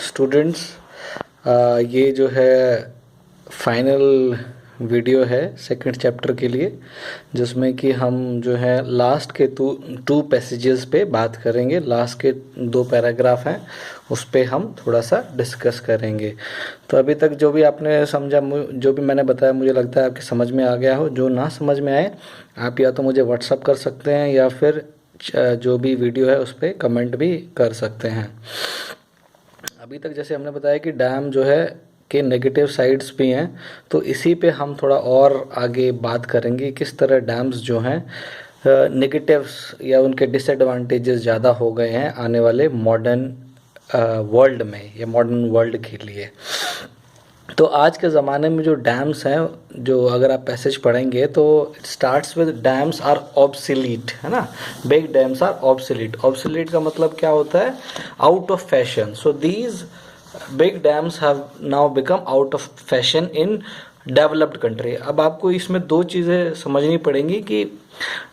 Students, ये जो है फाइनल वीडियो है सेकंड चैप्टर के लिए, जिसमें कि हम जो है लास्ट के टू पैसेजेस पे बात करेंगे। लास्ट के 2 पैराग्राफ हैं, उस पे हम थोड़ा सा डिस्कस करेंगे। तो अभी तक जो भी आपने समझा, जो भी मैंने बताया, मुझे लगता है आपके समझ में आ गया हो। जो ना समझ में आए, आप या तो मुझे व्हाट्सअप कर सकते हैं या फिर जो भी वीडियो है उस पर कमेंट भी कर सकते हैं। अभी तक जैसे हमने बताया कि डैम जो है के नेगेटिव साइड्स भी हैं, तो इसी पे हम थोड़ा और आगे बात करेंगे किस तरह डैम्स जो हैं नेगेटिव्स या उनके डिसएडवांटेजेस ज़्यादा हो गए हैं आने वाले मॉडर्न वर्ल्ड में या मॉडर्न वर्ल्ड के लिए। तो आज के ज़माने में जो डैम्स हैं, जो अगर आप पैसेज पढ़ेंगे तो it starts with dams are obsolete, है ना। Big dams are obsolete. Obsolete का मतलब क्या होता है? Out of fashion. So these big dams have now become out of fashion in developed country. अब आपको इसमें 2 चीज़ें समझनी पड़ेंगी कि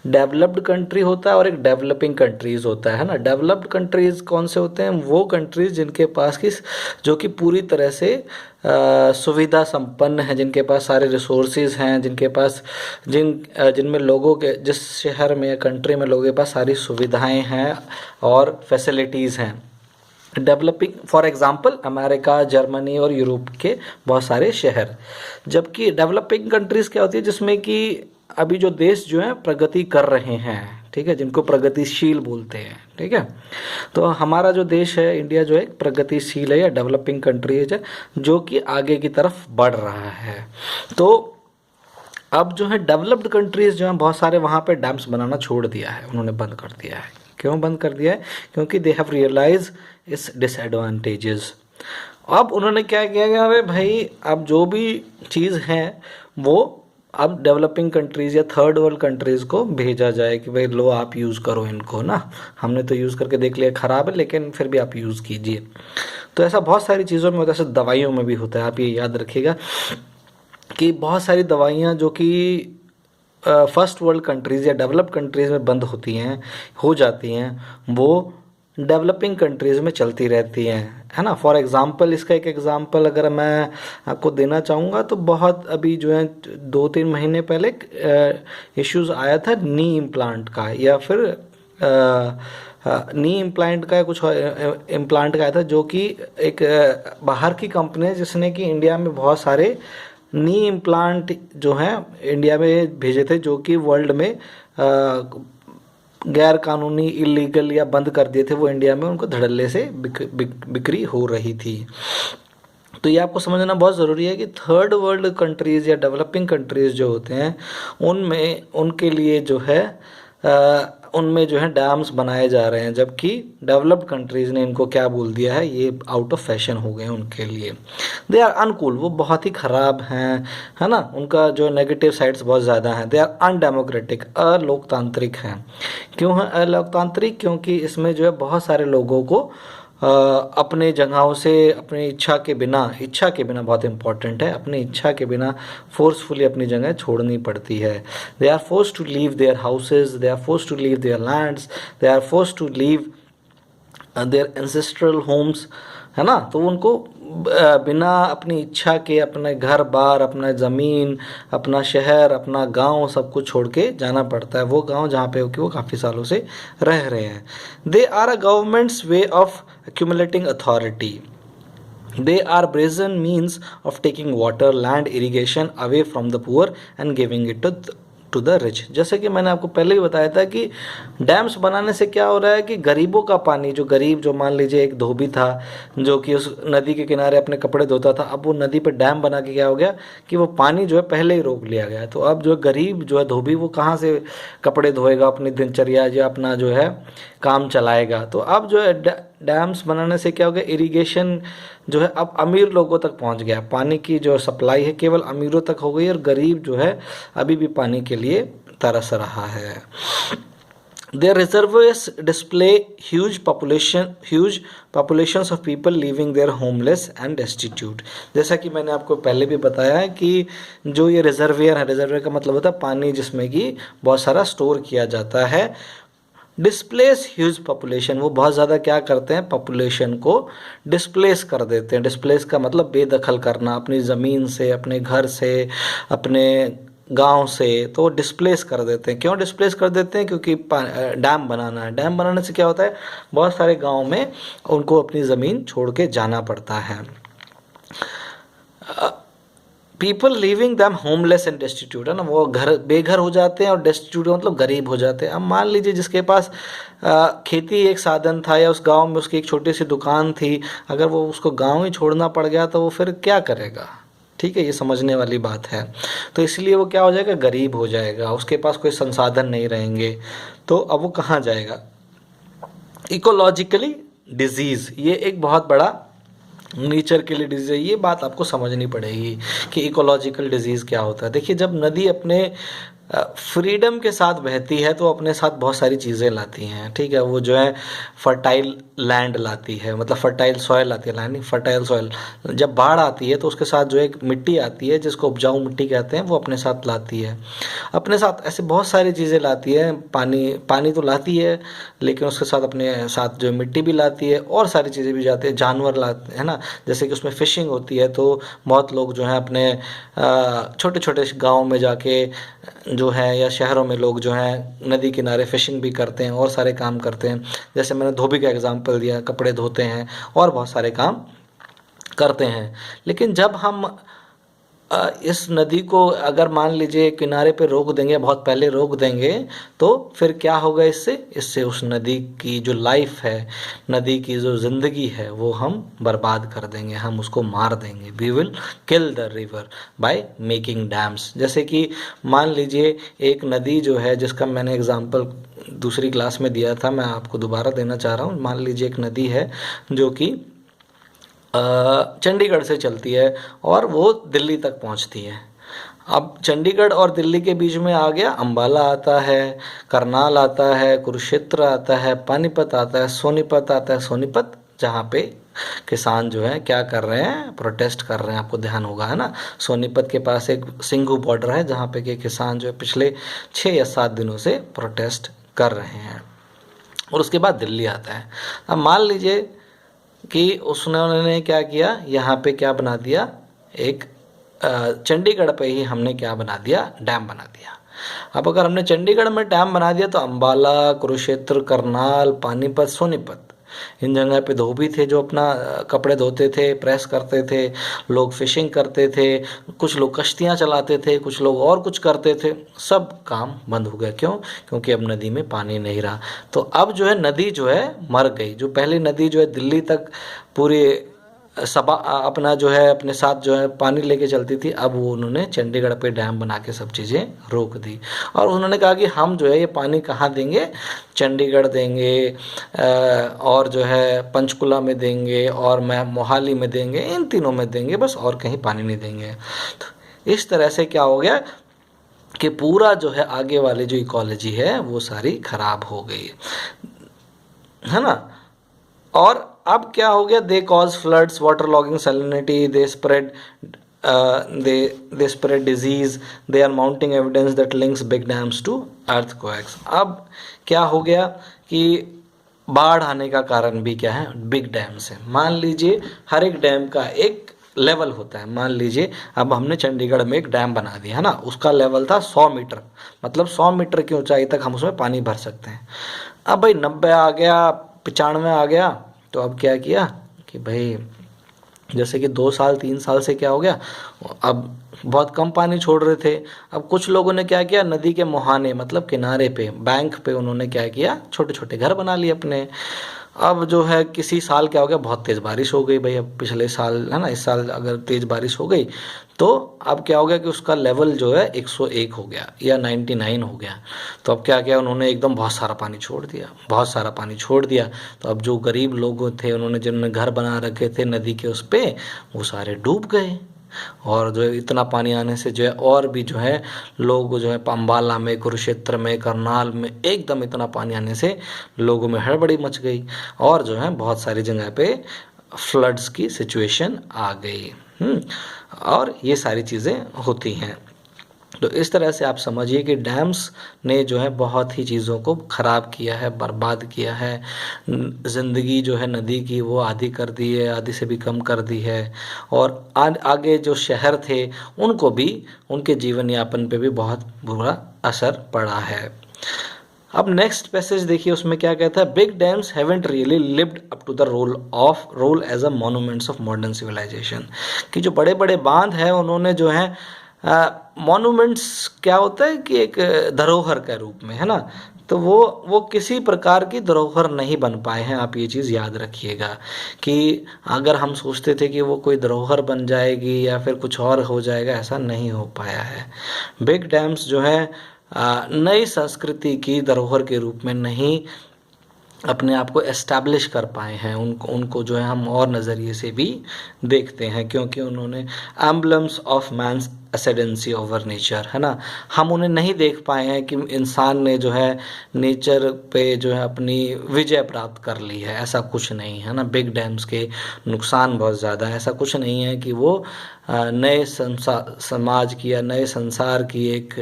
डेवलप्ड कंट्री होता है और एक डेवलपिंग कंट्रीज होता है ना। डेवलप्ड कंट्रीज कौन से होते हैं? वो कंट्रीज जिनके पास की जो कि पूरी तरह से सुविधा संपन्न है, जिनके पास सारे रिसोर्सेज हैं, जिनके पास जिनमें लोगों के, जिस शहर में या कंट्री में लोगों के पास सारी सुविधाएं हैं और फैसिलिटीज़ हैं। Developing for example America, Germany और यूरोप के बहुत सारे शहर। जबकि डेवलपिंग कंट्रीज़ क्या होती है? जिसमें कि अभी जो देश जो है प्रगति कर रहे हैं, ठीक है, जिनको प्रगतिशील बोलते हैं, ठीक है। तो हमारा जो देश है इंडिया जो है प्रगतिशील है या डेवलपिंग कंट्रीज है, जो कि आगे की तरफ बढ़ रहा है। तो अब जो है डेवलप्ड कंट्रीज जो हैं बहुत सारे वहाँ पे डैम्स बनाना छोड़ दिया है, उन्होंने बंद कर दिया है। क्यों बंद कर दिया है? क्योंकि दे हैव रियलाइज इस डिसएडवांटेजेस। अब उन्होंने क्या किया कि अरे भाई, अब जो भी चीज़ है वो अब डेवलपिंग कंट्रीज़ या थर्ड वर्ल्ड कंट्रीज़ को भेजा जाए कि भाई लो आप यूज़ करो इनको ना। हमने तो यूज़ करके देख लिया ख़राब है, लेकिन फिर भी आप यूज़ कीजिए। तो ऐसा बहुत सारी चीज़ों में होता है, ऐसे दवाइयों में भी होता है। आप ये याद रखिएगा कि बहुत सारी दवाइयाँ जो कि फर्स्ट वर्ल्ड कंट्रीज़ या डेवलप्ड कंट्रीज़ में बंद होती हैं, हो जाती हैं, वो डेवलपिंग कंट्रीज़ में चलती रहती हैं, है ना। फॉर एग्ज़ाम्पल, इसका एक एग्ज़ाम्पल अगर मैं आपको देना चाहूँगा तो बहुत अभी जो है 2-3 महीने पहले इश्यूज़ आया था नी इम्प्लांट का, या फिर नी इम्प्लांट का कुछ इम्प्लांट का आया था, जो कि एक बाहर की कंपनी है जिसने कि इंडिया में बहुत सारे नी इम्प्लांट जो हैं इंडिया में भेजे थे, जो कि वर्ल्ड में गैर कानूनी, इलीगल या बंद कर दिए थे। वो इंडिया में उनको धड़ल्ले से बिक्री हो रही थी। तो ये आपको समझना बहुत ज़रूरी है कि थर्ड वर्ल्ड कंट्रीज़ या डेवलपिंग कंट्रीज़ जो होते हैं उनमें उनके लिए जो है उनमें जो है डैम्स बनाए जा रहे हैं, जबकि डेवलप्ड कंट्रीज़ ने इनको क्या बोल दिया है, ये आउट ऑफ फैशन हो गए उनके लिए। दे आर अनकूल, वो बहुत ही ख़राब हैं, है ना। उनका जो नेगेटिव साइड्स बहुत ज़्यादा हैं। दे आर अनडेमोक्रेटिक, अलोकतांत्रिक हैं। क्यों है अलोकतांत्रिक? क्योंकि इसमें जो है बहुत सारे लोगों को अपने जगहों से अपनी इच्छा के बिना बहुत इंपॉर्टेंट है, अपनी इच्छा के बिना फोर्सफुली अपनी जगह छोड़नी पड़ती है। They are force to leave their houses, they are force to leave their lands, they are force to leave their ancestral homes, है ना। तो उनको बिना अपनी इच्छा के अपने घर बार, अपना ज़मीन, अपना शहर, अपना गांव सब कुछ छोड़ के जाना पड़ता है। वो गांव जहाँ पे कि वो काफ़ी सालों से रह रहे हैं। They are a governments way of accumulating authority. They are brazen means of taking water, land, irrigation away from the poor and giving it to the rich. जैसे कि मैंने आपको पहले ही बताया था कि डैम्स बनाने से क्या हो रहा है कि गरीबों का पानी, जो गरीब, जो मान लीजिए एक धोबी था जो कि उस नदी के किनारे अपने कपड़े धोता था, अब वो नदी पर डैम बना के क्या हो गया कि वो पानी जो है पहले ही रोक लिया गया। तो अब जो गरीब जो है धोबी, वो कहाँ से कपड़े धोएगा, अपनी दिनचर्या या अपना जो है काम चलाएगा। तो अब जो है डैम्स बनाने से क्या हो गया, इरिगेशन जो है अब अमीर लोगों तक पहुंच गया। पानी की जो सप्लाई है केवल अमीरों तक हो गई, और गरीब जो है अभी भी पानी के लिए तरस रहा है। Their reservoirs display huge populations of people living there homeless and destitute. जैसा कि मैंने आपको पहले भी बताया है कि जो ये रिजर्वियर है, रिजर्वियर का मतलब होता है पानी जिसमें कि बहुत सारा स्टोर किया जाता है, डिस्प्लेस ह्यूज पॉपुलेशन, वो बहुत ज़्यादा क्या करते हैं, पॉपुलेशन को डिस्प्लेस कर देते हैं। डिस्प्लेस का मतलब बेदखल करना, अपनी ज़मीन से, अपने घर से, अपने गांव से, तो डिस्प्लेस कर देते हैं। क्यों डिस्प्लेस कर देते हैं? क्योंकि डैम बनाना है। डैम बनाने से क्या होता है, बहुत सारे गांव में उनको अपनी ज़मीन छोड़ के जाना पड़ता है। People living them homeless and destitute, है ना, वो घर बेघर हो जाते हैं, और डेस्टिट्यूट मतलब गरीब हो जाते हैं। अब मान लीजिए जिसके पास खेती एक साधन था, या उस गांव में उसकी एक छोटी सी दुकान थी, अगर वो उसको गांव ही छोड़ना पड़ गया तो वो फिर क्या करेगा? ठीक है, ये समझने वाली बात है। तो इसलिए वो क्या हो जाएगा, गरीब हो जाएगा, उसके पास कोई संसाधन नहीं रहेंगे, तो अब वो कहाँ जाएगा? इकोलॉजिकली डिजीज़, ये एक बहुत बड़ा नेचर के लिए डिजीज़ है। ये बात आपको समझनी पड़ेगी कि इकोलॉजिकल डिजीज़ क्या होता है। देखिए, जब नदी अपने फ्रीडम के साथ बहती है तो अपने साथ बहुत सारी चीज़ें लाती हैं। ठीक है, वो जो है फर्टाइल लैंड लाती है, मतलब फर्टाइल सॉयल लाती है, लैंड नहीं, फर्टाइल सॉयल। जब बाढ़ आती है तो उसके साथ जो एक मिट्टी आती है, जिसको उपजाऊ मिट्टी कहते हैं, वो अपने साथ लाती है। अपने साथ ऐसे बहुत सारी चीज़ें लाती है। पानी तो लाती है, लेकिन उसके साथ अपने साथ जो मिट्टी भी लाती है, और सारी चीज़ें भी जाती है, जानवर लाते हैं ना। जैसे कि उसमें फ़िशिंग होती है, तो बहुत लोग जो हैं अपने छोटे छोटे गाँव में जाके जो है, या शहरों में लोग जो हैं नदी किनारे फ़िशिंग भी करते हैं, और सारे काम करते हैं। जैसे मैंने धोबी का एग्जांपल दिया, कपड़े धोते हैं और बहुत सारे काम करते हैं। लेकिन जब हम इस नदी को अगर मान लीजिए किनारे पे रोक देंगे, बहुत पहले रोक देंगे, तो फिर क्या होगा? इससे उस नदी की जो लाइफ है, नदी की जो ज़िंदगी है, वो हम बर्बाद कर देंगे, हम उसको मार देंगे। We will kill the river by making dams. जैसे कि मान लीजिए एक नदी जो है, जिसका मैंने एग्जांपल दूसरी क्लास में दिया था, मैं आपको दोबारा देना चाह रहा हूँ। मान लीजिए एक नदी है जो कि चंडीगढ़ से चलती है और वो दिल्ली तक पहुंचती है। अब चंडीगढ़ और दिल्ली के बीच में आ गया अंबाला आता है, करनाल आता है, कुरुक्षेत्र आता है, पानीपत आता है, सोनीपत आता है। सोनीपत जहाँ पे किसान जो है क्या कर रहे हैं, प्रोटेस्ट कर रहे हैं, आपको ध्यान होगा, है ना। सोनीपत के पास एक सिंघू बॉर्डर है, जहाँ पे के किसान जो है पिछले 6 या 7 दिनों से प्रोटेस्ट कर रहे हैं। और उसके बाद दिल्ली आता है। अब मान लीजिए कि उन्होंने क्या किया, यहाँ पे क्या बना दिया, एक चंडीगढ़ पे ही हमने क्या बना दिया, डैम बना दिया। अब अगर हमने चंडीगढ़ में डैम बना दिया तो अंबाला, कुरुक्षेत्र, करनाल, पानीपत, सोनीपत, इन जगह पे धोबी थे जो अपना कपड़े धोते थे, प्रेस करते थे, लोग फिशिंग करते थे, कुछ लोग कश्तियाँ चलाते थे, कुछ लोग और कुछ करते थे। सब काम बंद हो गया। क्यों? क्योंकि अब नदी में पानी नहीं रहा। तो अब जो है नदी जो है मर गई। जो पहली नदी जो है दिल्ली तक पूरे अपना जो है अपने साथ जो है पानी लेके चलती थी, अब वो उन्होंने चंडीगढ़ पे डैम बना के सब चीज़ें रोक दी। और उन्होंने कहा कि हम जो है ये पानी कहाँ देंगे, चंडीगढ़ देंगे, और जो है पंचकुला में देंगे, और मोहाली में देंगे, इन तीनों में देंगे, बस और कहीं पानी नहीं देंगे। तो इस तरह से क्या हो गया कि पूरा जो है आगे वाली जो इकोलॉजी है वो सारी खराब हो गई, है ना। और अब क्या हो गया, they cause floods, water logging, salinity, they spread disease, they are mounting evidence that links big dams to earthquakes. अब क्या हो गया कि बाढ़ आने का कारण भी क्या है, बिग डैम से। मान लीजिए हर एक डैम का एक लेवल होता है। मान लीजिए अब हमने चंडीगढ़ में एक डैम बना दिया, है ना, उसका लेवल था 100 मीटर, मतलब 100 मीटर की ऊंचाई तक हम उसमें पानी भर सकते हैं। अब भाई 90 आ गया, 95 आ गया, तो अब क्या किया कि भाई जैसे कि 2 साल 3 साल से क्या हो गया, अब बहुत कम पानी छोड़ रहे थे। अब कुछ लोगों ने क्या किया, नदी के मुहाने मतलब किनारे पे, बैंक पे उन्होंने क्या किया, छोटे छोटे घर बना लिए अपने। अब जो है किसी साल क्या हो गया, बहुत तेज़ बारिश हो गई भाई। अब पिछले साल, है ना, इस साल अगर तेज़ बारिश हो गई तो अब क्या हो गया कि उसका लेवल जो है 101 हो गया या 99 हो गया। तो अब क्या किया उन्होंने, एकदम बहुत सारा पानी छोड़ दिया, बहुत सारा पानी छोड़ दिया। तो अब जो गरीब लोग थे, उन्होंने जिन्होंने घर बना रखे थे नदी के उस पे, वो सारे डूब गए। और जो है इतना पानी आने से जो है और भी जो है लोग जो है अंबाला में, कुरुक्षेत्र में, करनाल में एकदम इतना पानी आने से लोगों में हड़बड़ी मच गई, और जो है बहुत सारी जगह पे फ्लड्स की सिचुएशन आ गई। और ये सारी चीज़ें होती हैं। तो इस तरह से आप समझिए कि डैम्स ने जो है बहुत ही चीज़ों को ख़राब किया है, बर्बाद किया है। ज़िंदगी जो है नदी की वो आधी कर दी है, आधी से भी कम कर दी है। और आगे जो शहर थे उनको भी, उनके जीवन यापन पे भी बहुत बुरा असर पड़ा है। अब नेक्स्ट पैसेज देखिए, उसमें क्या कहता है, big dams haven't really lived up to the role as a monuments of modern civilisation. कि जो बड़े बड़े बांध हैं उन्होंने जो है मॉन्यूमेंट्स क्या होता है कि एक धरोहर के रूप में, है ना, तो वो किसी प्रकार की धरोहर नहीं बन पाए हैं। आप ये चीज़ याद रखिएगा कि अगर हम सोचते थे कि वो कोई धरोहर बन जाएगी या फिर कुछ और हो जाएगा, ऐसा नहीं हो पाया है। बिग डैम्स जो है नई संस्कृति की धरोहर के रूप में नहीं अपने आप को एस्टैब्लिश कर पाए हैं। उनको जो है हम और नज़रिए से भी देखते हैं, क्योंकि उन्होंने emblems of man's ascendancy over nature, है ना, हम उन्हें नहीं देख पाए हैं कि इंसान ने जो है नेचर पे जो है अपनी विजय प्राप्त कर ली है। ऐसा कुछ नहीं है ना। बिग डैम्स के नुकसान बहुत ज़्यादा है। ऐसा कुछ नहीं है कि वो नए समाज की या नए संसार की एक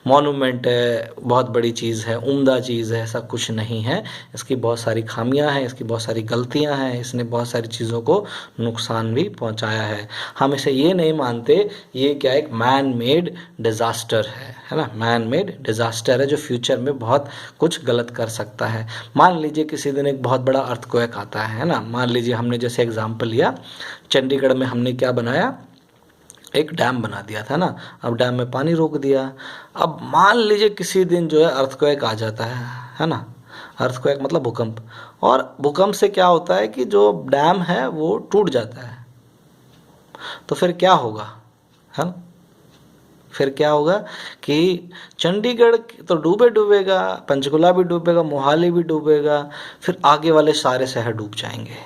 मॉन्यूमेंट है, बहुत बड़ी चीज़ है, उम्दा चीज़ है, ऐसा कुछ नहीं है। इसकी बहुत सारी खामियां हैं, इसकी बहुत सारी गलतियां हैं, इसने बहुत सारी चीज़ों को नुकसान भी पहुंचाया है। हम इसे ये नहीं मानते ये क्या एक मैन मेड डिज़ास्टर है ना, मैन मेड डिज़ास्टर है जो फ्यूचर में बहुत कुछ गलत कर सकता है। मान लीजिए किसी दिन एक बहुत बड़ा अर्थक्वेक आता है ना, मान लीजिए हमने जैसे एग्जाम्पल लिया चंडीगढ़ में हमने क्या बनाया, एक डैम बना दिया था ना, अब डैम में पानी रोक दिया। अब मान लीजिए किसी दिन जो है अर्थक्वेक आ जाता है ना, अर्थक्वेक मतलब भूकंप, और भूकंप से क्या होता है कि जो डैम है वो टूट जाता है, तो फिर क्या होगा, है ना, फिर क्या होगा कि चंडीगढ़ तो डूबेगा, पंचकुला भी डूबेगा, मोहाली भी डूबेगा, फिर आगे वाले सारे शहर डूब जाएंगे।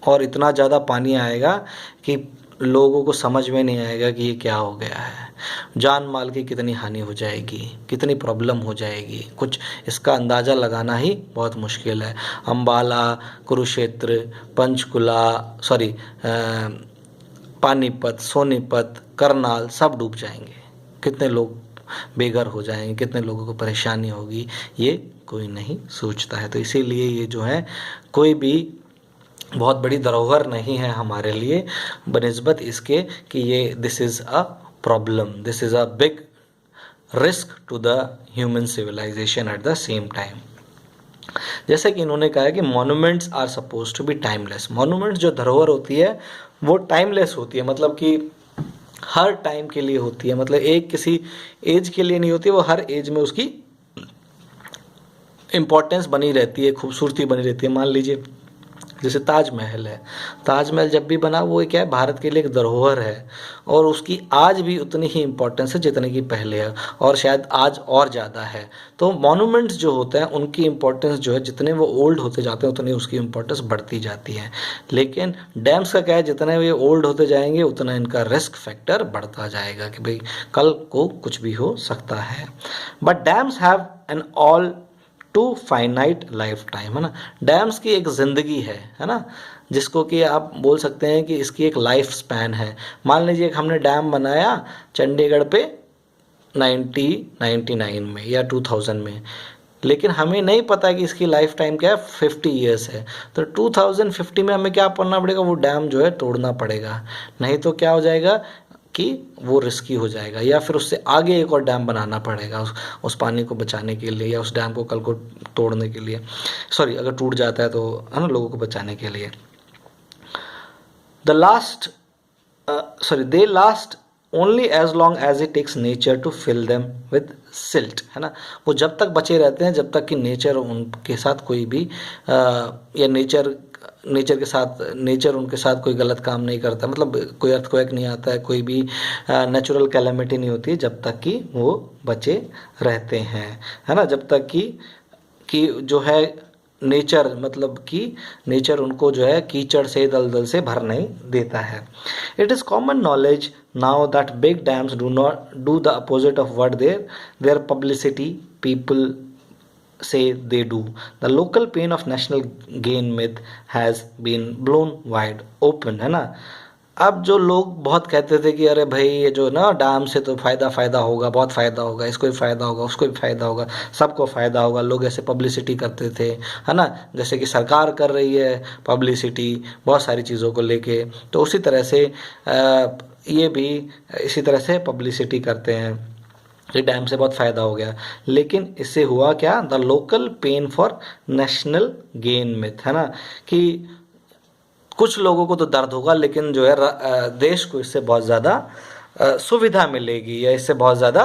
और इतना ज़्यादा पानी आएगा कि लोगों को समझ में नहीं आएगा कि ये क्या हो गया है। जान माल की कितनी हानि हो जाएगी, कितनी प्रॉब्लम हो जाएगी, कुछ इसका अंदाज़ा लगाना ही बहुत मुश्किल है। अम्बाला, कुरुक्षेत्र, पंचकुला, सॉरी पानीपत, सोनीपत, करनाल सब डूब जाएंगे। कितने लोग बेघर हो जाएंगे, कितने लोगों को परेशानी होगी, ये कोई नहीं सोचता है। तो इसीलिए ये जो है कोई भी बहुत बड़ी धरोहर नहीं है हमारे लिए, बनिस्बत इसके कि ये this is a problem, this is a big risk to the human civilisation at the same time. जैसे कि इन्होंने कहा है कि monuments are suppose to be timeless. मॉन्यूमेंट्स जो धरोहर होती है वो टाइमलेस होती है, मतलब कि हर टाइम के लिए होती है, मतलब एक किसी एज के लिए नहीं होती, वो हर एज में उसकी इम्पोर्टेंस बनी रहती है, खूबसूरती बनी रहती है। मान लीजिए जैसे ताजमहल है, ताजमहल जब भी बना वो क्या है, भारत के लिए एक धरोहर है, और उसकी आज भी उतनी ही इम्पोर्टेंस है जितने की पहले है, और शायद आज और ज़्यादा है। तो मॉन्यूमेंट्स जो होते हैं उनकी इम्पोर्टेंस जो है, जितने वो ओल्ड होते जाते हैं उतनी उसकी इम्पोर्टेंस बढ़ती जाती है। लेकिन डैम्स का क्या है, जितने ये ओल्ड होते जाएंगे उतना इनका रिस्क फैक्टर बढ़ता जाएगा कि भाई कल को कुछ भी हो सकता है। But dams have an all too finite lifetime, है ना। डैम्स की एक ज़िंदगी है ना, जिसको कि आप बोल सकते हैं कि इसकी एक लाइफ स्पैन है। मान लीजिए कि हमने डैम बनाया चंडीगढ़ पे 1999 में या 2000 में, लेकिन हमें नहीं पता कि इसकी लाइफ टाइम क्या है, 50 ईयर्स है। तो 2050 में हमें क्या करना पड़ेगा, वो डैम जो है तोड़ना पड़ेगा, नहीं तो क्या हो जाएगा कि वो रिस्की हो जाएगा, या फिर उससे आगे एक और डैम बनाना पड़ेगा उस पानी को बचाने के लिए, या उस डैम को कल को तोड़ने के लिए, सॉरी अगर टूट जाता है तो, है ना, लोगों को बचाने के लिए। They last only as long as it takes nature to fill them with silt, है ना। वो जब तक बचे रहते हैं जब तक कि नेचर उनके साथ कोई भी या नेचर उनके साथ कोई गलत काम नहीं करता, मतलब कोई अर्थक्वेक नहीं आता है, कोई भी नेचुरल कैलेमिटी नहीं होती जब तक कि वो बचे रहते हैं, है ना। जब तक कि जो है नेचर, मतलब कि नेचर उनको जो है कीचड़ से, दलदल से भर नहीं देता है। It is common knowledge now that big dams do the opposite of what their publicity people say they do. The local pain of national gain myth has been blown wide open, है ना। अब जो लोग बहुत कहते थे कि अरे भाई ये जो ना डैम से तो फ़ायदा होगा, बहुत फ़ायदा होगा, इसको भी फ़ायदा होगा, उसको भी फ़ायदा होगा, सबको फ़ायदा होगा, लोग ऐसे पब्लिसिटी करते थे, है ना, जैसे कि सरकार कर रही है पब्लिसिटी बहुत सारी चीज़ों को लेके, तो उसी तरह से ये भी इसी तरह से पब्लिसिटी करते हैं कि डैम से बहुत फ़ायदा हो गया। लेकिन इससे हुआ क्या, the local pain for national gain myth, है ना, कि कुछ लोगों को तो दर्द होगा लेकिन जो है देश को इससे बहुत ज़्यादा सुविधा मिलेगी या इससे बहुत ज़्यादा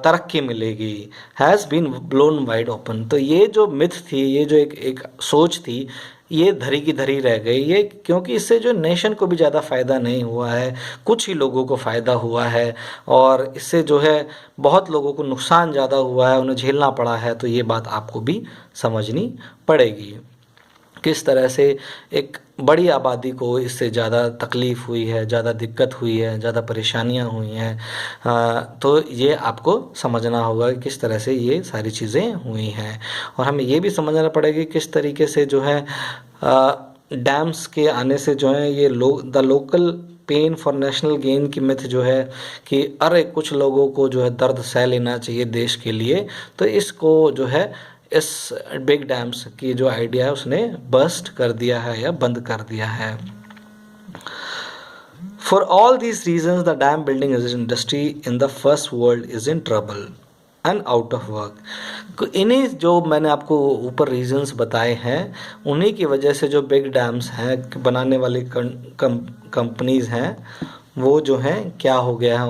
तरक्की मिलेगी, has been blown wide open. तो ये जो मिथ थी, ये जो एक सोच थी, ये धरी की धरी रह गई, ये क्योंकि इससे जो नेशन को भी ज़्यादा फ़ायदा नहीं हुआ है, कुछ ही लोगों को फ़ायदा हुआ है, और इससे जो है बहुत लोगों को नुकसान ज़्यादा हुआ है, उन्हें झेलना पड़ा है। तो ये बात आपको भी समझनी पड़ेगी, किस तरह से एक बड़ी आबादी को इससे ज़्यादा तकलीफ़ हुई है, ज़्यादा दिक्कत हुई है, ज़्यादा परेशानियां हुई हैं। तो ये आपको समझना होगा कि किस तरह से ये सारी चीज़ें हुई हैं, और हमें ये भी समझना पड़ेगा किस तरीके से जो है डैम्स के आने से जो है ये the local pain for national gain की मिथ जो है कि अरे कुछ लोगों को जो है दर्द सह लेना चाहिए देश के लिए, तो इसको जो है इस बिग डैम्स की जो आइडिया है उसने बस्ट कर दिया है या बंद कर दिया है। For all these reasons the dam building industry in the first world is in trouble and out of work. इन्हीं जो मैंने आपको ऊपर रीजंस बताए हैं, उन्हीं की वजह से जो बिग डैम्स हैं बनाने वाली कंपनीज हैं, वो जो हैं क्या हो गया है,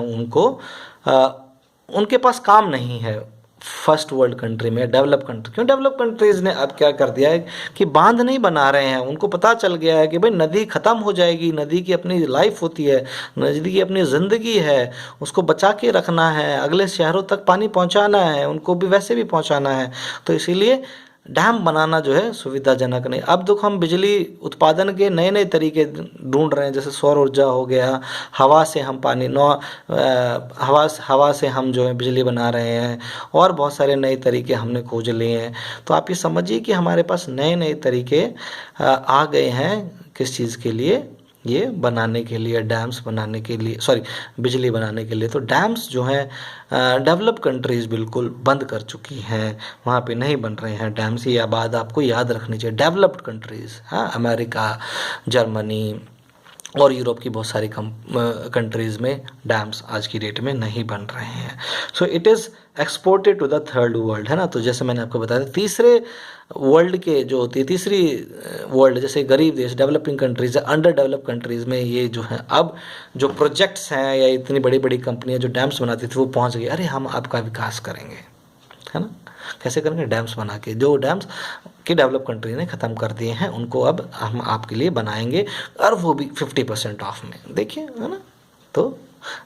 उनके पास काम नहीं है फर्स्ट वर्ल्ड कंट्री में, डेवलप कंट्री। क्यों डेवलप कंट्रीज ने अब क्या कर दिया है कि बांध नहीं बना रहे हैं, उनको पता चल गया है कि भाई नदी ख़त्म हो जाएगी, नदी की अपनी लाइफ होती है, नदी की अपनी ज़िंदगी है, उसको बचा के रखना है, अगले शहरों तक पानी पहुंचाना है, उनको भी वैसे भी पहुंचाना है। तो इसीलिए डैम बनाना जो है सुविधाजनक नहीं। अब देखो हम बिजली उत्पादन के नए नए तरीके ढूंढ रहे हैं, जैसे सौर ऊर्जा हो गया, हवा से हम पानी हवा से हम जो है बिजली बना रहे हैं, और बहुत सारे नए तरीके हमने खोज लिए हैं। तो आप ये समझिए कि हमारे पास नए नए तरीके आ गए हैं, किस चीज़ के लिए, ये बनाने के लिए, डैम्स बनाने के लिए, सॉरी बिजली बनाने के लिए। तो डैम्स जो हैं डेवलप कंट्रीज़ बिल्कुल बंद कर चुकी हैं, वहाँ पे नहीं बन रहे हैं डैम्स। ये बात आपको याद रखनी चाहिए। डेवलप्ड कंट्रीज़, हाँ, अमेरिका, जर्मनी और यूरोप की बहुत सारी कंट्रीज़ में डैम्स आज की डेट में नहीं बन रहे हैं। So it is exported to the third world, है ना। तो जैसे मैंने आपको बताया, तीसरे वर्ल्ड के जो होती है, तीसरी वर्ल्ड, जैसे गरीब देश, developing countries, under develop countries में ये जो है अब जो प्रोजेक्ट्स हैं या इतनी बड़ी बड़ी कंपनियां जो डैम्स बनाती थी वो पहुंच गई, अरे हम आपका विकास करेंगे, है ना। कैसे करेंगे, डैम्स बना के। जो डैम्स कि डेवलप कंट्री ने ख़त्म कर दिए हैं उनको अब हम आपके लिए बनाएंगे, और वो भी 50% ऑफ में, देखिए, है ना। तो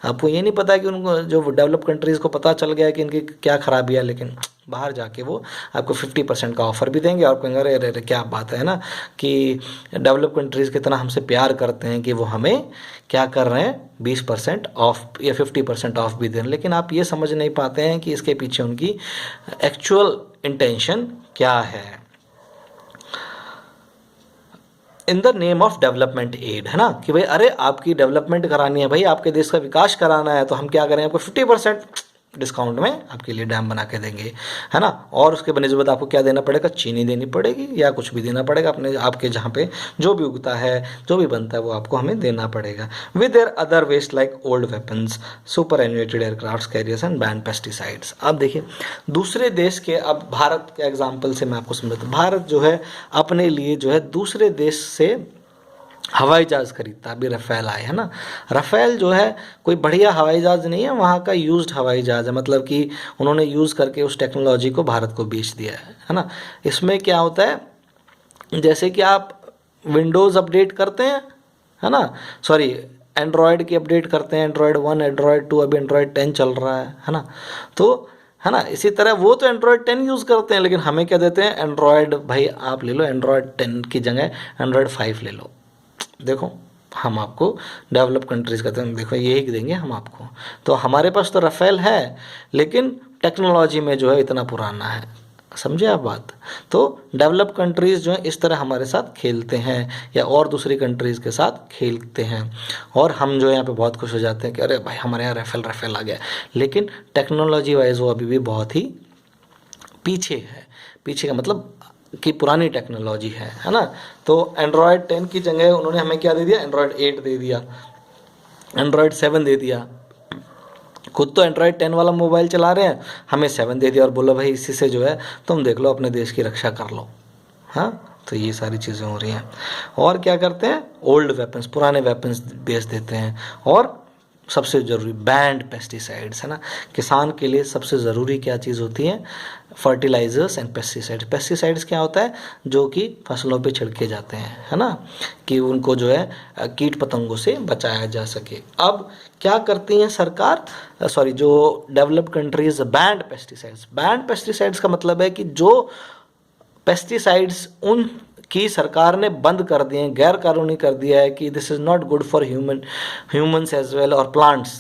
आपको ये नहीं पता कि उनको, जो डेवलप कंट्रीज़ को पता चल गया कि इनकी क्या खराबी है, लेकिन बाहर जाके वो आपको 50% का ऑफ़र भी देंगे, और कहेंगे अरे अरे क्या बात है ना, कि डेवलप कंट्रीज़ कितना हमसे प्यार करते हैं कि वो हमें क्या कर रहे हैं, 20% ऑफ या 50% ऑफ भी दें। लेकिन आप ये समझ नहीं पाते हैं कि इसके पीछे उनकी एक्चुअल इंटेंशन क्या है। In the name of development aid, है ना, कि भाई अरे आपकी डेवलपमेंट करानी है, भाई आपके देश का विकास कराना है, तो हम क्या करें, आपको 50% डिस्काउंट में आपके लिए डैम बना के देंगे, है ना। और उसके बनस्बत आपको क्या देना पड़ेगा, चीनी देनी पड़ेगी या कुछ भी देना पड़ेगा, अपने आपके जहाँ पे जो भी उगता है, जो भी बनता है, वो आपको हमें देना पड़ेगा। With their other waste like old weapons, superannuated aircraft carriers and ban pesticides. अब देखिए दूसरे देश के, अब भारत के एग्जाम्पल से मैं आपको समझाता हूँ। भारत जो है अपने लिए जो है दूसरे देश से हवाई जहाज़ खरीदता है। अभी रफ़ेल आए, है ना। रफ़ेल जो है कोई बढ़िया हवाई जहाज़ नहीं है, वहाँ का यूज्ड हवाई जहाज़ है, मतलब कि उन्होंने यूज़ करके उस टेक्नोलॉजी को भारत को बेच दिया है ना। इसमें क्या होता है, जैसे कि आप विंडोज़ अपडेट करते हैं, है ना, सॉरी एंड्रॉयड की अपडेट करते हैं, एंड्रॉयड 1, एंड्रॉयड 2, अभी एंड्रॉयड 10 चल रहा है ना। तो है ना, इसी तरह वो तो एंड्रॉयड 10 यूज़ करते हैं, लेकिन हमें क्या देते हैं, एंड्रॉयड, भाई आप ले लो एंड्रॉयड 10 की जगह एंड्रॉयड 5 ले लो। देखो हम आपको डेवलप कंट्रीज़ कहते हैं, देखो यही देंगे हम आपको। तो हमारे पास तो रफ़ेल है, लेकिन टेक्नोलॉजी में जो है इतना पुराना है, समझे आप बात। तो डेवलप कंट्रीज़ जो है इस तरह हमारे साथ खेलते हैं या और दूसरी कंट्रीज़ के साथ खेलते हैं, और हम जो है यहाँ पे बहुत खुश हो जाते हैं कि अरे भाई हमारे यहाँ राफेल आ गया, लेकिन टेक्नोलॉजी वाइज वो अभी भी बहुत ही पीछे है। पीछे का मतलब कि पुरानी टेक्नोलॉजी है ना। तो एंड्रॉयड 10 की जगह उन्होंने हमें क्या दे दिया, एंड्रॉयड 8 दे दिया, एंड्रॉयड 7 दे दिया। खुद तो एंड्रॉयड 10 वाला मोबाइल चला रहे हैं, हमें 7 दे दिया और बोला भाई इसी से जो है तुम देख लो अपने देश की रक्षा कर लो। हाँ, तो ये सारी चीज़ें हो रही हैं। और क्या करते हैं, ओल्ड वेपन्स, पुराने वेपन्स बेच देते हैं। और सबसे ज़रूरी बैंड पेस्टिसाइड्स, है ना। किसान के लिए सबसे ज़रूरी क्या चीज़ होती है, फर्टिलाइजर्स एंड पेस्टिसाइड्स। पेस्टिसाइड्स क्या होता है, जो कि फसलों पे छिड़के जाते हैं, है ना, कि उनको जो है कीट पतंगों से बचाया जा सके। अब क्या करती हैं सरकार, जो developed countries, band pesticides. Band pesticides का मतलब है कि जो पेस्टिसाइड्स उन की सरकार ने बंद कर दिए हैं, गैर कानूनी कर दिया है कि this is not good for humans as well और प्लांट्स।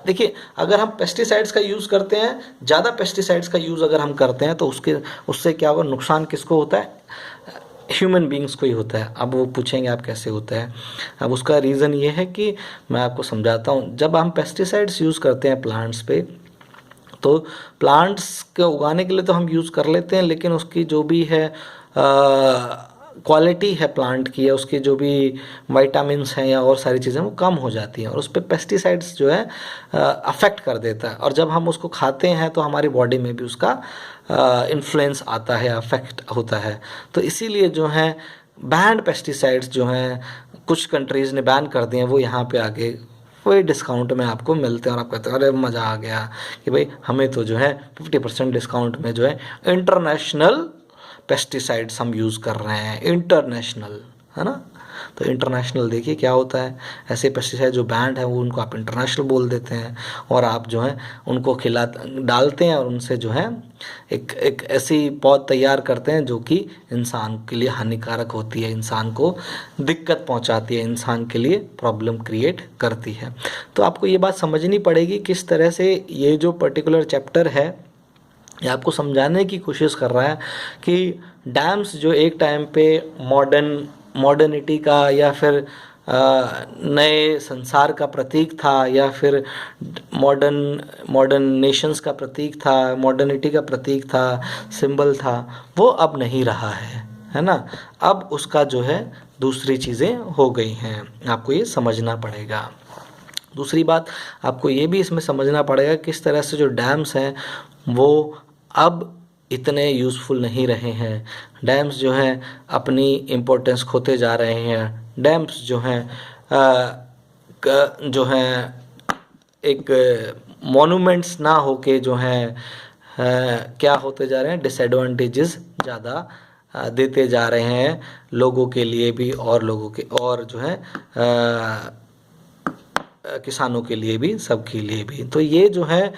देखिए, अगर हम पेस्टिसाइड्स का यूज़ करते हैं, ज़्यादा पेस्टिसाइड्स का यूज़ अगर हम करते हैं तो उससे क्या होगा, नुकसान किसको होता है, ह्यूमन बींग्स को ही होता है। अब वो पूछेंगे आप कैसे होता है। अब उसका रीज़न ये है कि मैं आपको समझाता हूँ। जब हम पेस्टिसाइड्स यूज़ करते हैं प्लांट्स पे, तो प्लांट्स के उगाने के लिए तो हम यूज़ कर लेते हैं, लेकिन उसकी जो भी है क्वालिटी है प्लांट की, या उसके जो भी विटामिन्स हैं या और सारी चीज़ें वो कम हो जाती हैं, और उस पर पेस्टिसाइड्स जो है अफेक्ट कर देता है। और जब हम उसको खाते हैं तो हमारी बॉडी में भी उसका इन्फ्लुएंस आता है, अफेक्ट होता है। तो इसीलिए जो है बैंड पेस्टिसाइड्स जो हैं कुछ कंट्रीज़ ने बैन कर दिए हैं, वो यहाँ पे आगे वही डिस्काउंट में आपको मिलते हैं, और आप कहते हैं अरे मज़ा आ गया कि भाई हमें तो जो है 50% डिस्काउंट में जो है इंटरनेशनल पेस्टिसाइड्स हम यूज़ कर रहे हैं, इंटरनेशनल, है ना। तो इंटरनेशनल देखिए क्या होता है, ऐसे पेस्टिसाइड जो बैंड है वो उनको आप इंटरनेशनल बोल देते हैं, और आप जो है उनको डालते हैं और उनसे जो है एक ऐसी पौध तैयार करते हैं जो कि इंसान के लिए हानिकारक होती है, इंसान को दिक्कत पहुंचाती है, इंसान के लिए प्रॉब्लम क्रिएट करती है। तो आपको ये बात समझनी पड़ेगी किस तरह से ये जो पर्टिकुलर चैप्टर है ये आपको समझाने की कोशिश कर रहा है कि डैम्स जो एक टाइम पे मॉडर्निटी का या फिर नए संसार का प्रतीक था, या फिर मॉडर्न नेशंस का प्रतीक था, मॉडर्निटी का प्रतीक था, सिंबल था, वो अब नहीं रहा है ना। अब उसका जो है दूसरी चीज़ें हो गई हैं, आपको ये समझना पड़ेगा। दूसरी बात आपको ये भी इसमें समझना पड़ेगा किस तरह से जो डैम्स हैं वो अब इतने यूज़फुल नहीं रहे हैं। डैम्स जो हैं अपनी इम्पोर्टेंस खोते जा रहे हैं। डैम्स जो हैं एक मॉन्यूमेंट्स ना होके जो हैं क्या होते जा रहे हैं, डिसएडवांटेजेस ज़्यादा देते जा रहे हैं लोगों के लिए भी, और लोगों के और जो है किसानों के लिए भी, सबके लिए भी। तो ये जो है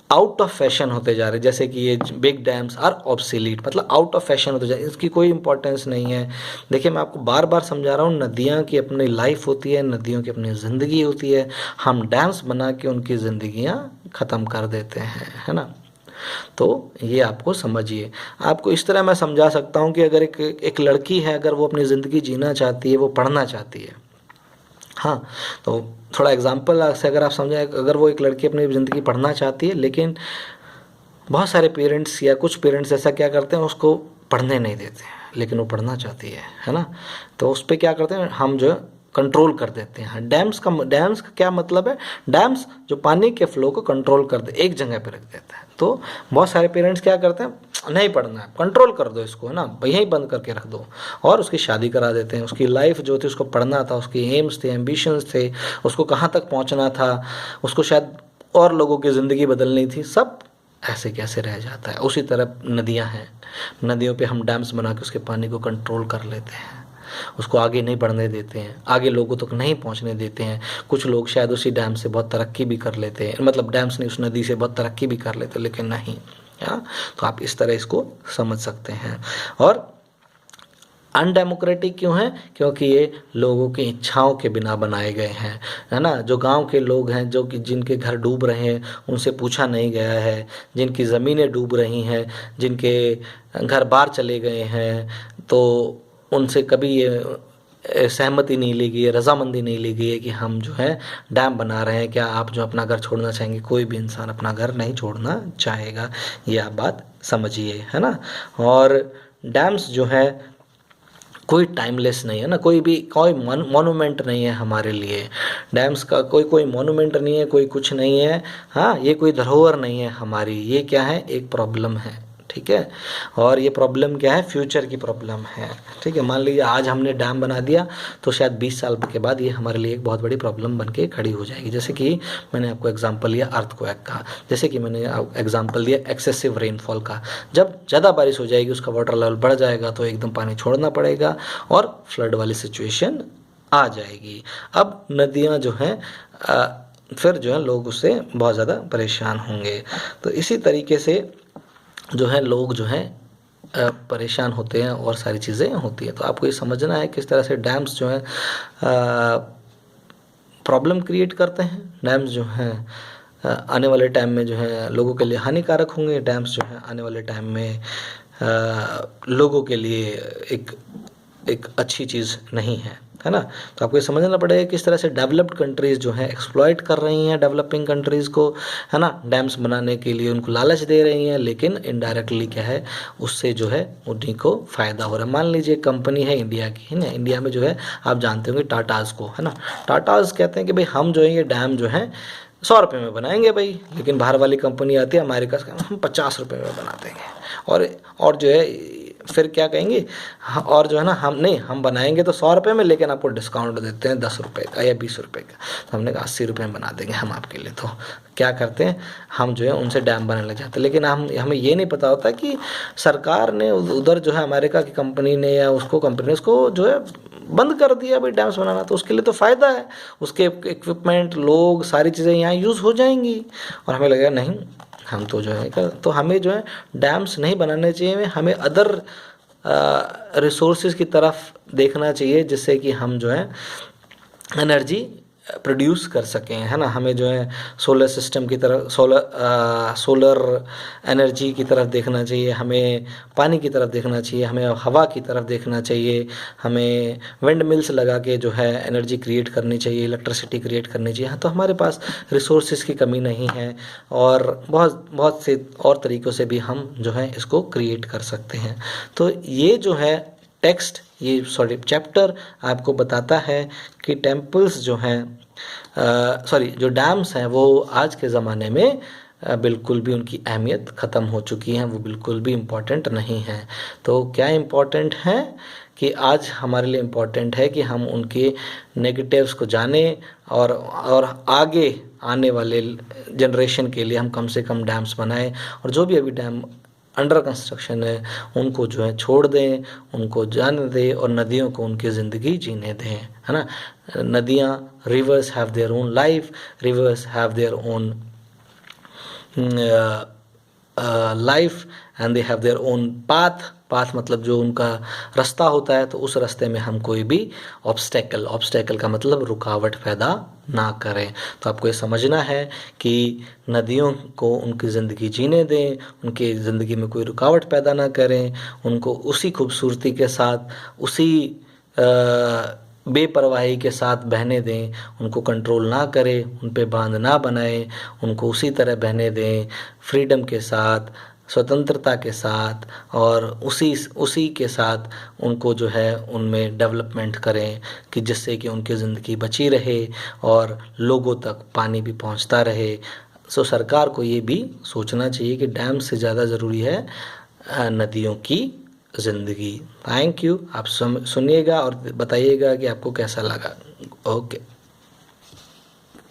आउट ऑफ फैशन होते जा रहे हैं, जैसे कि ये बिग डैम्स आर ऑब्सोलीट, मतलब आउट ऑफ फैशन होते जा रहे हैं, इसकी कोई इंपॉर्टेंस नहीं है। देखिए मैं आपको बार बार समझा रहा हूँ, नदियाँ की अपनी लाइफ होती है, नदियों की अपनी ज़िंदगी होती है, हम डैम्स बना के उनकी ज़िंदगियाँ ख़त्म कर देते हैं, है ना। तो ये आपको समझिए। आपको इस तरह मैं समझा सकता हूँ कि अगर एक लड़की है, अगर वो अपनी ज़िंदगी जीना चाहती है, वो पढ़ना चाहती है, हाँ, तो थोड़ा एग्जांपल से अगर आप समझें, अगर वो एक लड़की अपनी ज़िंदगी पढ़ना चाहती है, लेकिन बहुत सारे पेरेंट्स या कुछ पेरेंट्स ऐसा क्या करते हैं, उसको पढ़ने नहीं देते हैं, लेकिन वो पढ़ना चाहती है ना। तो उस पर क्या करते हैं, हम जो है कंट्रोल कर देते हैं। डैम्स का क्या मतलब है, डैम्स जो पानी के फ्लो को कंट्रोल कर दे, एक जगह पे रख देता है। तो बहुत सारे पेरेंट्स क्या करते हैं, नहीं पढ़ना है, कंट्रोल कर दो इसको, है ना, यहीं बंद करके रख दो, और उसकी शादी करा देते हैं। उसकी लाइफ जो थी, उसको पढ़ना था, उसके एम्स थे, एम्बिशंस थे, उसको कहाँ तक पहुँचना था, उसको शायद और लोगों की ज़िंदगी बदलनी थी, सब ऐसे कैसे रह जाता है। उसी तरह नदियाँ हैं, नदियों पे हम डैम्स बना के उसके पानी को कंट्रोल कर लेते हैं, उसको आगे नहीं बढ़ने देते हैं, आगे लोगों तक नहीं पहुंचने देते हैं। कुछ लोग शायद उसी डैम से बहुत तरक्की भी कर लेते हैं, मतलब डैम्स नहीं, उस नदी से बहुत तरक्की भी कर लेते हैं, लेकिन नहीं। तो आप इस तरह इसको समझ सकते हैं। और अनडेमोक्रेटिक क्यों है? क्योंकि ये लोगों की इच्छाओं के बिना बनाए गए हैं, है ना। जो गांव के लोग हैं, जो कि जिनके घर डूब रहे हैं, उनसे पूछा नहीं गया है, जिनकी ज़मीनें डूब रही हैं, जिनके घर बार चले गए हैं, तो उनसे कभी ये सहमति नहीं ली गई है, रजामंदी नहीं ली गई है कि हम जो है डैम बना रहे हैं। क्या आप जो अपना घर छोड़ना चाहेंगे? कोई भी इंसान अपना घर नहीं छोड़ना चाहेगा, ये आप बात समझिए, है ना। और डैम्स जो है कोई टाइमलेस नहीं है ना, कोई मोनूमेंट नहीं है हमारे लिए। डैम्स का कोई मोनूमेंट नहीं है, कोई कुछ नहीं है। हाँ, ये कोई धरोहर नहीं है हमारी, ये क्या है? एक प्रॉब्लम है, ठीक है। और ये प्रॉब्लम क्या है? फ्यूचर की प्रॉब्लम है, ठीक है। मान लीजिए आज हमने डैम बना दिया तो शायद 20 साल के बाद ये हमारे लिए एक बहुत बड़ी प्रॉब्लम बन के खड़ी हो जाएगी। जैसे कि मैंने आपको एग्जांपल लिया अर्थक्वेक का, जैसे कि मैंने एग्जांपल दिया एक्सेसिव रेनफॉल का। जब ज़्यादा बारिश हो जाएगी, उसका वाटर लेवल बढ़ जाएगा तो एकदम पानी छोड़ना पड़ेगा और फ्लड वाली सिचुएशन आ जाएगी। अब नदियाँ जो हैं फिर जो है लोग उससे बहुत ज़्यादा परेशान होंगे। तो इसी तरीके से जो है लोग जो हैं परेशान होते हैं और सारी चीज़ें होती हैं। तो आपको ये समझना है किस तरह से डैम्स जो हैं प्रॉब्लम क्रिएट करते हैं। डैम्स जो हैं आने वाले टाइम में जो है लोगों के लिए हानिकारक होंगे। डैम्स जो है आने वाले टाइम में लोगों के लिए एक अच्छी चीज़ नहीं है ना। तो आपको ये समझना पड़ेगा किस तरह से डेवलप्ड कंट्रीज़ जो हैं एक्सप्लॉइट कर रही हैं डेवलपिंग कंट्रीज़ को, है ना। डैम्स बनाने के लिए उनको लालच दे रही हैं, लेकिन इनडायरेक्टली क्या है, उससे जो है उन्हीं को फ़ायदा हो रहा है। मान लीजिए कंपनी है इंडिया की, है ना। इंडिया में जो है आप जानते होंगे टाटाज़ को, है ना। टाटाज़ कहते हैं कि भाई हम जो है ये डैम जो है 100 रुपये में बनाएंगे भाई, लेकिन बाहर वाली कंपनी आती है अमेरिका से, हम 50 रुपये में बना देंगे। और जो है फिर क्या कहेंगे, और जो है ना हम बनाएंगे तो 100 रुपये में, लेकिन आपको डिस्काउंट देते हैं 10 रुपये का या 20 रुपये का। तो हमने कहा 80 रुपये में बना देंगे हम आपके लिए। तो क्या करते हैं हम जो है उनसे डैम बनाने लग जाते हैं, लेकिन हमें ये नहीं पता होता कि सरकार ने उधर जो है अमेरिका की कंपनी ने या कंपनी ने उसको जो है बंद कर दिया भाई डैम्स बनाना। तो उसके लिए तो फ़ायदा है, उसके इक्विपमेंट, लोग, सारी चीज़ें यहाँ यूज़ हो जाएंगी। और हमें लगेगा नहीं, हम तो जो है तो हमें जो है डैम्स नहीं बनाने चाहिए, हमें अदर रिसोर्सेज की तरफ देखना चाहिए, जिससे कि हम जो है एनर्जी प्रोड्यूस कर सकें, है ना। हमें जो है सोलर सिस्टम की तरफ, सोलर एनर्जी की तरफ देखना चाहिए, हमें पानी की तरफ देखना चाहिए, हमें हवा की तरफ देखना चाहिए, हमें विंड मिल्स लगा के जो है एनर्जी क्रिएट करनी चाहिए, इलेक्ट्रिसिटी क्रिएट करनी चाहिए। हाँ, तो हमारे पास रिसोर्सेज की कमी नहीं है, और बहुत से और तरीक़ों से भी हम जो है इसको क्रिएट कर सकते हैं। तो ये जो है चैप्टर आपको बताता है कि टेम्पल्स जो हैं जो डैम्स हैं वो आज के ज़माने में बिल्कुल भी उनकी अहमियत ख़त्म हो चुकी हैं, वो बिल्कुल भी इम्पोर्टेंट नहीं हैं। तो क्या इम्पोर्टेंट है कि आज हमारे लिए इम्पोर्टेंट है कि हम उनके नेगेटिव्स को जानें, और आगे आने वाले जनरेशन के लिए हम कम से कम डैम्स बनाएं, और जो भी अभी डैम अंडर कंस्ट्रक्शन है उनको जो है छोड़ दें, उनको जाने दें, और नदियों को उनकी ज़िंदगी जीने दें, है ना। नदियाँ, reverse have their own life, reverse have their own life and they have their own path मतलब जो उनका रास्ता होता है, तो उस रास्ते में हम कोई भी ऑब्स्टेकल का मतलब रुकावट पैदा ना करें। तो आपको ये समझना है कि नदियों को उनकी ज़िंदगी जीने दें, उनकी ज़िंदगी में कोई रुकावट पैदा ना करें, उनको उसी खूबसूरती के साथ, उसी बेपरवाही के साथ बहने दें, उनको कंट्रोल ना करें, उन पे बांध ना बनाएं, उनको उसी तरह बहने दें, फ्रीडम के साथ, स्वतंत्रता के साथ, और उसी के साथ उनको जो है उनमें डेवलपमेंट करें, कि जिससे कि उनकी ज़िंदगी बची रहे और लोगों तक पानी भी पहुंचता रहे। सो सरकार को ये भी सोचना चाहिए कि डैम से ज़्यादा ज़रूरी है नदियों की ज़िंदगी। Thank you. आप सुनिएगा और बताइएगा कि आपको कैसा लगा। ओके।